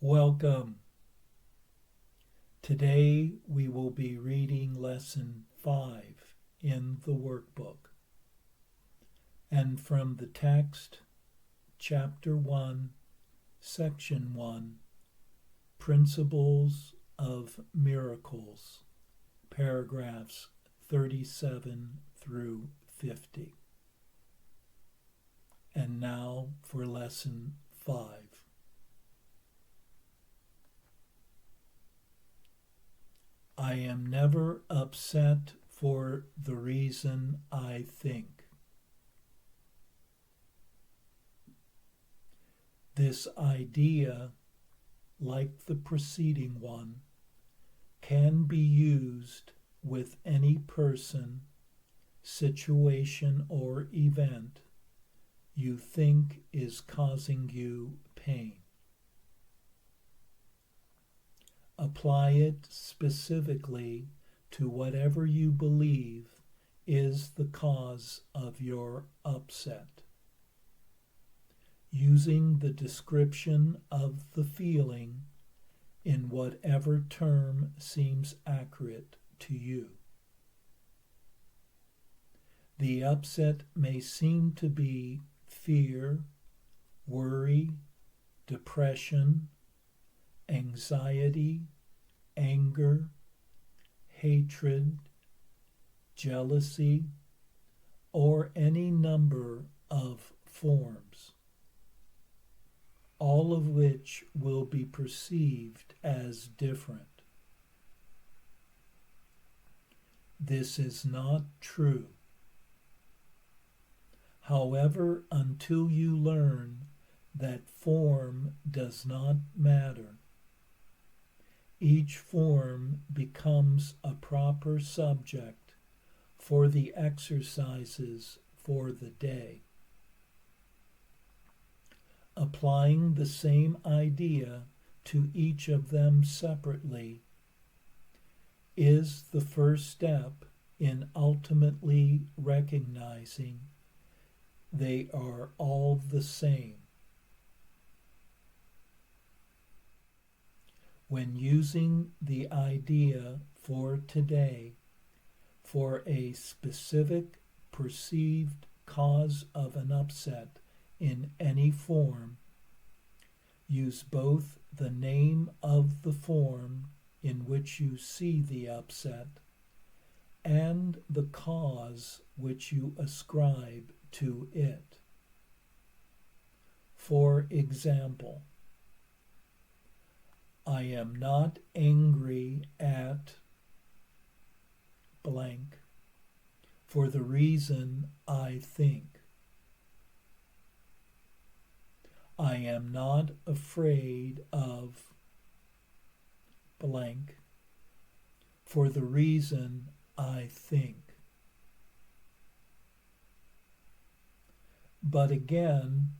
Welcome. Today we will be reading Lesson 5 in the workbook. And from the text, Chapter 1, Section 1, Principles of Miracles, paragraphs 37 through 50. And now for Lesson 5. I am never upset for the reason I think. This idea, like the preceding one, can be used with any person, situation, or event you think is causing you pain. Apply it specifically to whatever you believe is the cause of your upset, using the description of the feeling in whatever term seems accurate to you. The upset may seem to be fear, worry, depression, anxiety, anger, hatred, jealousy, or any number of forms, all of which will be perceived as different. This is not true. However, until you learn that form does not matter, each form becomes a proper subject for the exercises for the day. Applying the same idea to each of them separately is the first step in ultimately recognizing they are all the same. When using the idea for today for a specific perceived cause of an upset in any form, use both the name of the form in which you see the upset and the cause which you ascribe to it. For example, I am not angry at blank for the reason I think. I am not afraid of blank for the reason I think. But again,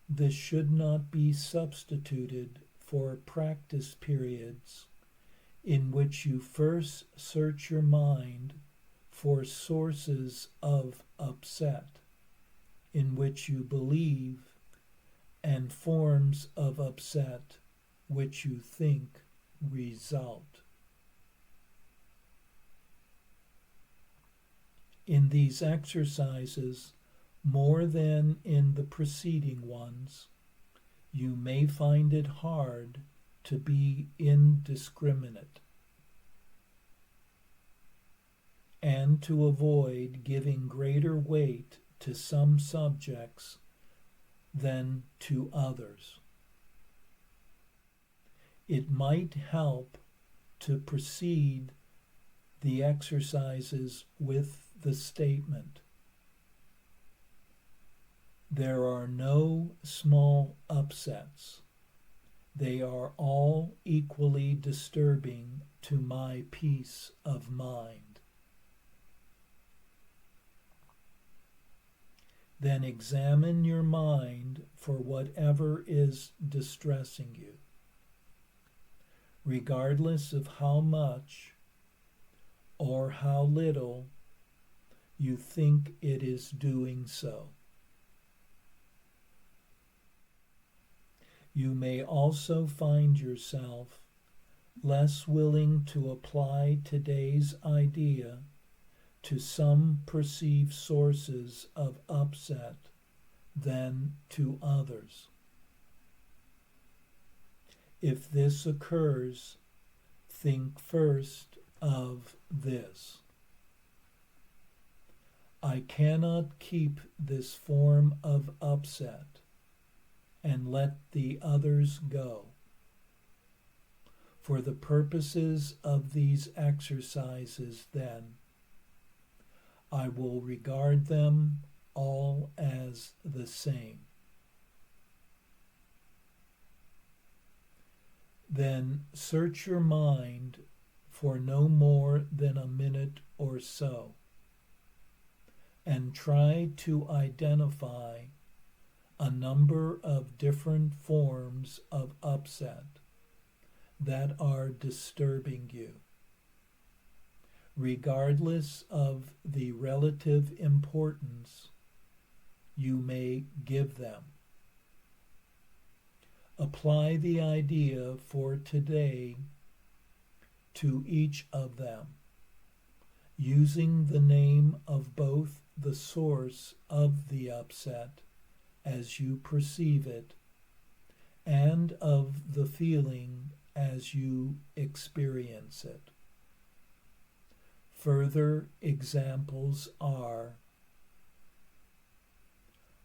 this should not be substituted for practice periods in which you first search your mind for sources of upset in which you believe and forms of upset which you think result. In these exercises, more than in the preceding ones, you may find it hard to be indiscriminate and to avoid giving greater weight to some subjects than to others. It might help to precede the exercises with the statement, there are no small upsets. They are all equally disturbing to my peace of mind. Then examine your mind for whatever is distressing you, regardless of how much or how little you think it is doing so. You may also find yourself less willing to apply today's idea to some perceived sources of upset than to others. If this occurs, think first of this: I cannot keep this form of upset and let the others go. For the purposes of these exercises, then, I will regard them all as the same. Then search your mind for no more than a minute or so, and try to identify a number of different forms of upset that are disturbing you, regardless of the relative importance you may give them. Apply the idea for today to each of them, using the name of both the source of the upset as you perceive it, and of the feeling as you experience it. Further examples are: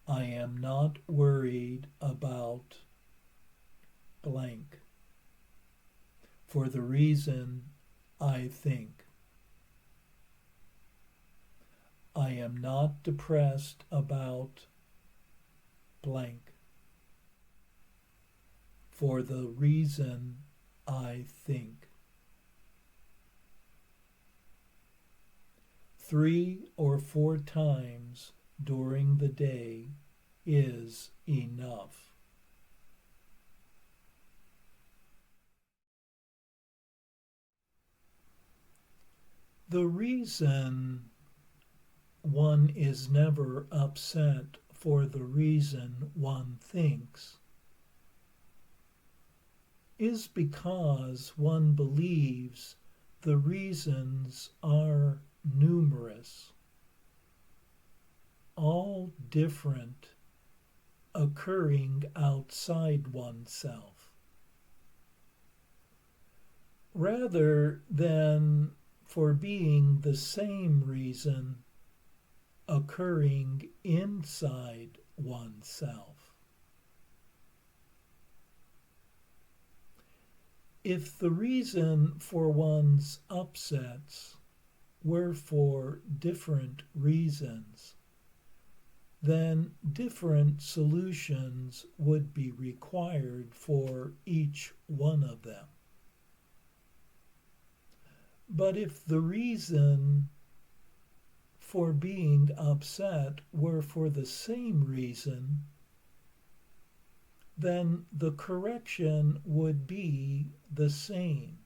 I am not worried about blank for the reason I think. I am not depressed about blank for the reason I think. 3 or 4 times during the day is enough. The reason one is never upset for the reason one thinks is because one believes the reasons are numerous, all different, occurring outside oneself, rather than for being the same reason occurring inside oneself. If the reason for one's upsets were for different reasons, then different solutions would be required for each one of them. But if the reason for being upset were for the same reason, then the correction would be the same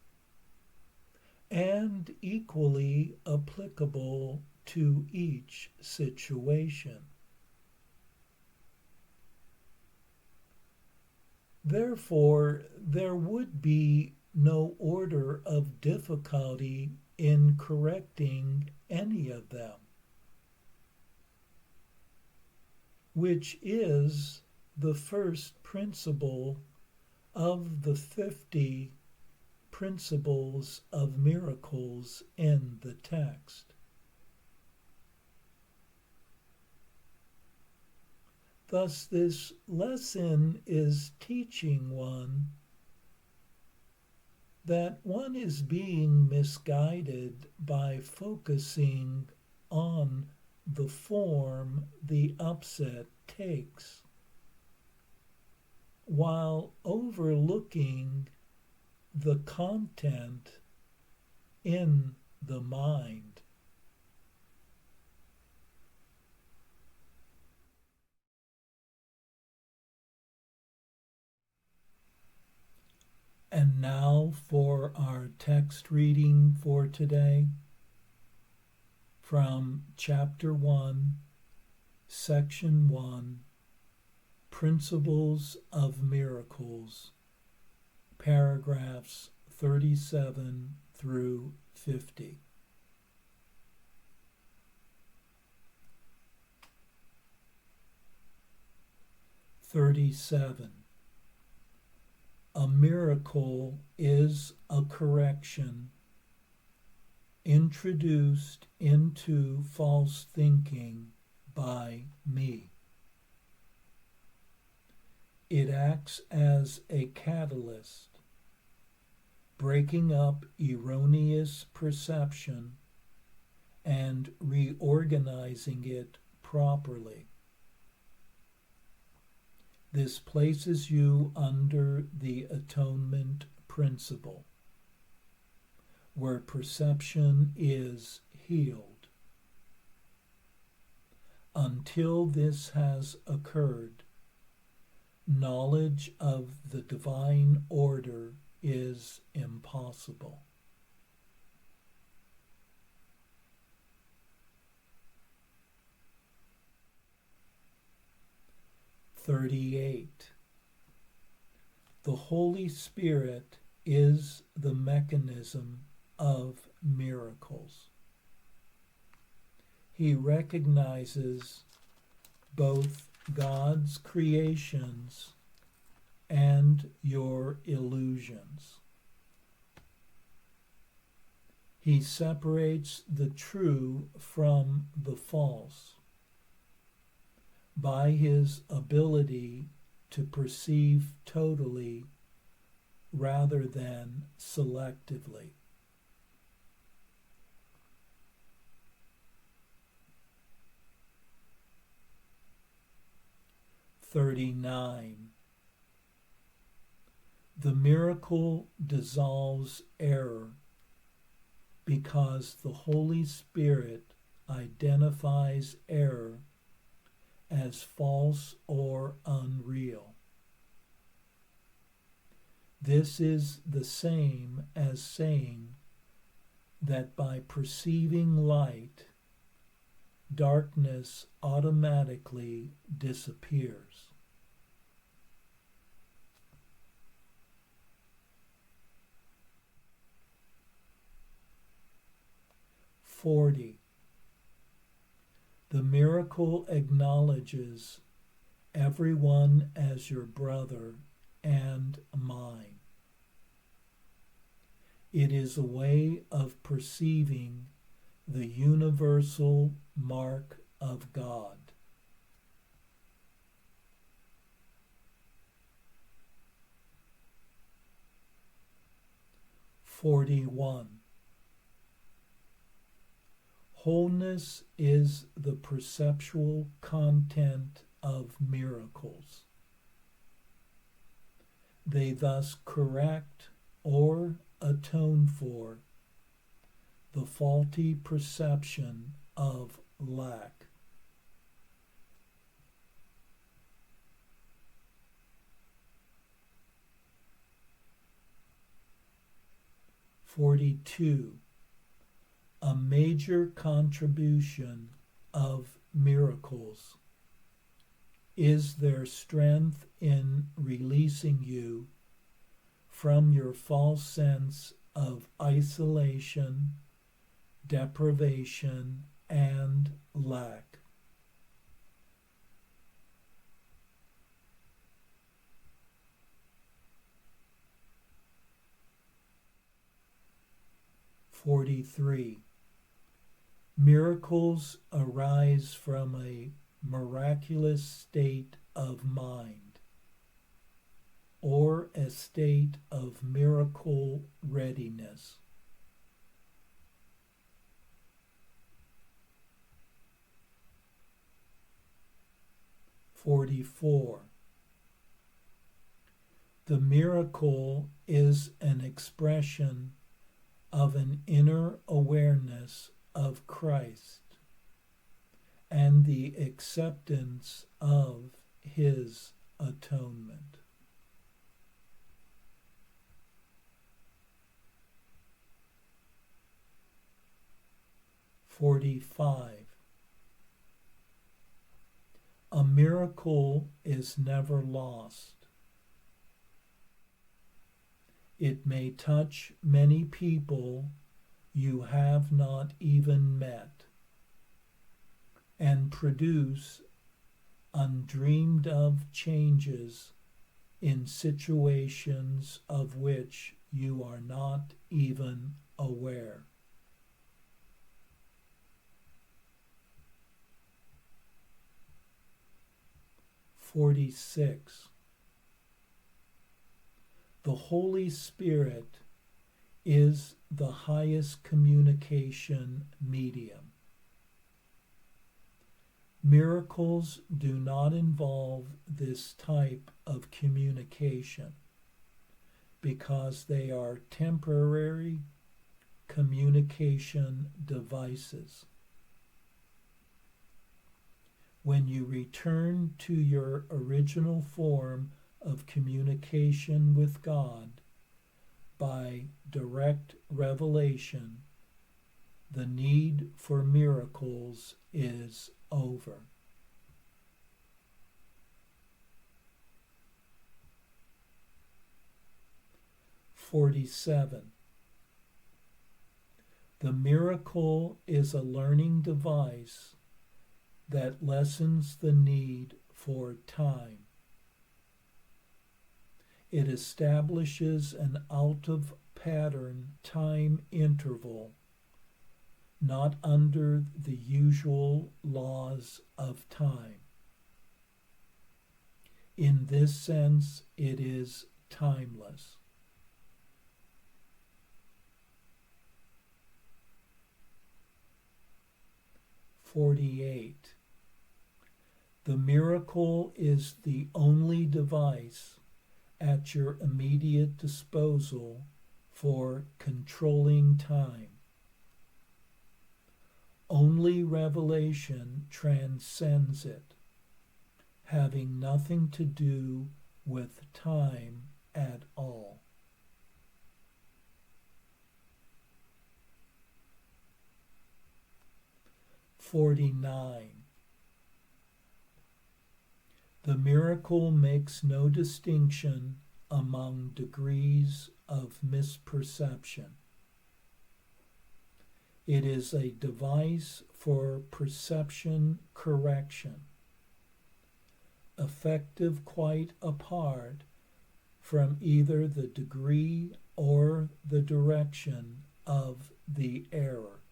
and equally applicable to each situation. Therefore, there would be no order of difficulty in correcting any of them, which is the first principle of the 50 principles of miracles in the text. Thus, this lesson is teaching one that one is being misguided by focusing on the form the upset takes, while overlooking the content in the mind. And now for our text reading for today from Chapter 1, Section 1, Principles of Miracles, paragraphs 37 through 50. A miracle is a correction introduced into false thinking by me. It acts as a catalyst, breaking up erroneous perception and reorganizing it properly. This places you under the atonement principle, where perception is healed. Until this has occurred, knowledge of the divine order is impossible. The Holy Spirit is the mechanism of miracles. He recognizes both God's creations and your illusions. He separates the true from the false by his ability to perceive totally rather than selectively. The miracle dissolves error because the Holy Spirit identifies error as false or unreal. This is the same as saying that by perceiving light, darkness automatically disappears. The miracle acknowledges everyone as your brother and mine. It is a way of perceiving the universal mark of God. Wholeness is the perceptual content of miracles. They thus correct or atone for the faulty perception of lack. A major contribution of miracles is their strength in releasing you from your false sense of isolation, deprivation, and lack. Miracles arise from a miraculous state of mind, or a state of miracle readiness. The miracle is an expression of an inner awareness of Christ and the acceptance of his atonement. A miracle miracle is never lost. It may touch many people you have not even met and produce undreamed of changes in situations of which you are not even aware. "46. The Holy Spirit is the highest communication medium. Miracles do not involve this type of communication because they are temporary communication devices. When you return to your original form of communication with God by direct revelation, the need for miracles is over." "47. The miracle is a learning device that lessens the need for time. It establishes an out-of-pattern time interval, not under the usual laws of time. In this sense, it is timeless." 48. The miracle is the only device at your immediate disposal for controlling time. Only revelation transcends it, having nothing to do with time at all. 49. The miracle makes no distinction among degrees of misperception. It is a device for perception correction, effective quite apart from either the degree or the direction of the error.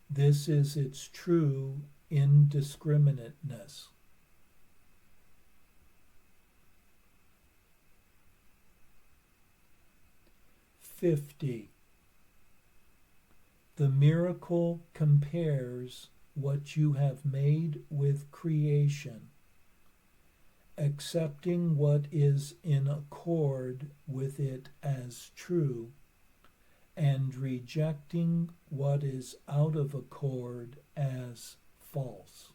This is its true indiscriminateness. 50. The miracle compares what you have made with creation, accepting what is in accord with it as true, and rejecting what is out of accord as false.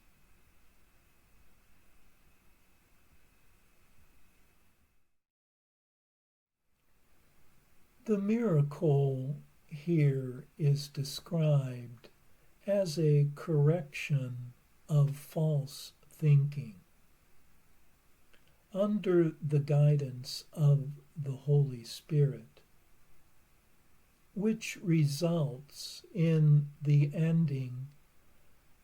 The miracle here is described as a correction of false thinking. Under the guidance of the Holy Spirit, which results in the ending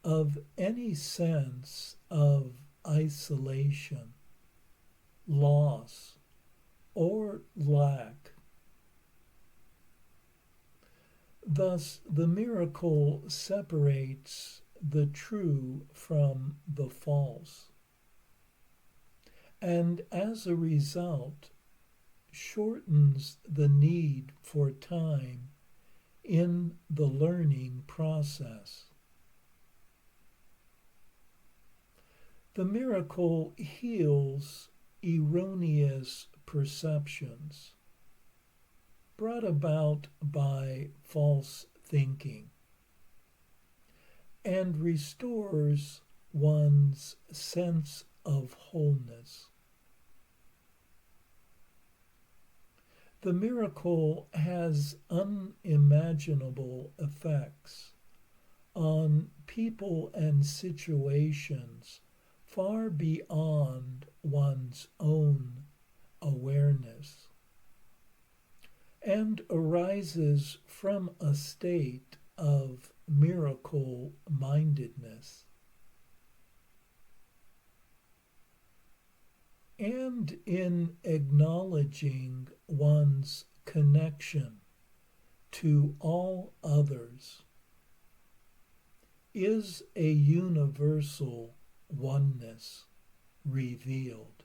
of any sense of isolation, loss, or lack. Thus, the miracle separates the true from the false, and as a result, shortens the need for time in the learning process. The miracle heals erroneous perceptions brought about by false thinking and restores one's sense of wholeness. The miracle has unimaginable effects on people and situations far beyond one's own awareness, and arises from a state of miracle mindedness. And in acknowledging one's connection to all others is a universal oneness revealed.